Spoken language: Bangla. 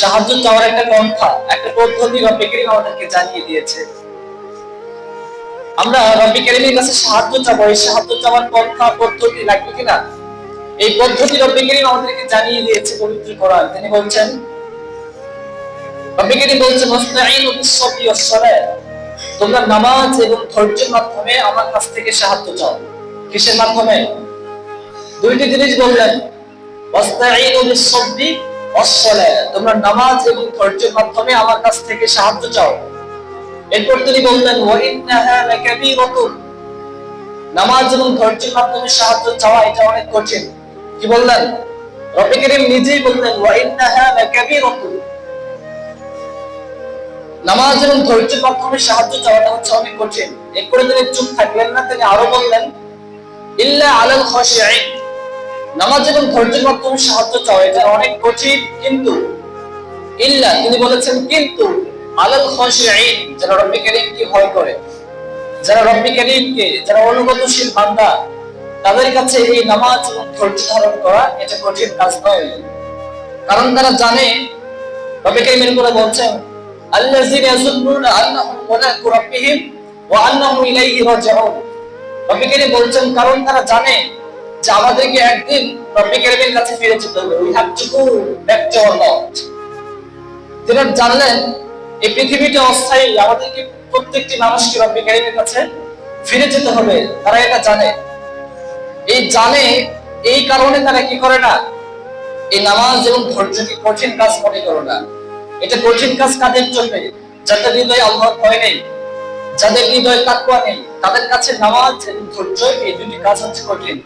সাহায্য চাওয়ার একটা পন্থা, একটা পদ্ধতি রব্বি কারীম আমাদেরকে জানিয়ে দিয়েছে। আমরা রব্বি কারীমের কাছে সাহায্য চাবো, এই সাহায্য চাওয়ার পন্থা পদ্ধতি লাগবে কিনা, এই পদ্ধতি রব্বি কারীম আমাদেরকে জানিয়ে দিয়েছে পবিত্র কোরআন। তিনি বলছেন, রব্বি কারীম বলছেন, ওয়াস্তাঈনু বিস-সাবরি ওয়াস-সালাত, তোমরা নামাজ এবং ধৈর্যের মাধ্যমে আমার কাছ থেকে সাহায্য চাও। কিসের মাধ্যমে? দুইটি জিনিস বললেন, ওয়াস্তাঈনু বিস-সাবরি ওয়াস-সালাত, তোমরা নামাজ এবং ধৈর্যের মাধ্যমে আমার কাছ থেকে সাহায্য চাও। এরপর তিনি বললেন, ওয়া ইন্নাহা লাকাবীরাতুন, নামাজ এবং ধৈর্যের মাধ্যমে সাহায্য চাওয়া এটা অনেক কঠিন। কি বললেন? রব্বি কারীম নিজেই বললেন, ওয়া ইন্নাহা লাকাবীরাতুন, নামাজ এবং ধৈর্যের মাধ্যমে সাহায্য চাওয়াটা হচ্ছে অনেক কঠিন। এরপরে তিনি চুপ থাকলেন না, তিনি আরো বললেন, ইল্লা আলাল খাশিঈন, নামাজ এবং ধৈর্যের মাধ্যমে সাহায্য চাওয়া এটা অনেক কঠিন, কিন্তু ইল্লা, তিনি বলেছেন কিন্তু, আলাল খাশিঈন, যারা রব্বি কারীমকে ভয় করে, যারা রব্বি কারীমকে, যারা অনুগতশীল বান্দা, তাদের কাছে এই নামাজ এবং ধৈর্য ধারণ করা এটা কঠিন কাজ নয়। কারণ তারা জানে, রব্বি কারীম এরপরে বলছেন, আল্লাযীনা ইয়াযুন্নুনা আন্নাহুম মুলাকু রাব্বিহিম ওয়া আন্নাহুম ইলাইহি রাজিউন, রব্বি কারীম বলছেন কারণ তারা জানে যে আমাদেরকে একদিন রব্বি কারীমের কাছে ফিরে যেতে হবে। We have to go back to our Lord. যারা জানলেন এই পৃথিবীটা অস্থায়ী, আমাদেরকে প্রত্যেকটি মানুষকে রব্বি কারীমের কাছে ফিরে যেতে হবে, তারা এটা জানে। এই কারণে তারা কি করে না, এই নামাজ এবং ধৈর্যকে কঠিন কাজ মনে করে না। এটা কঠিন কাজ কাদের জন্য? যাদের হৃদয়ে আল্লাহর ভয় নেই, যাদের হৃদয়ে তাকওয়া নেই, তাদের কাছে নামাজ এবং ধৈর্য এই দুটি কাজ হচ্ছে কঠিন।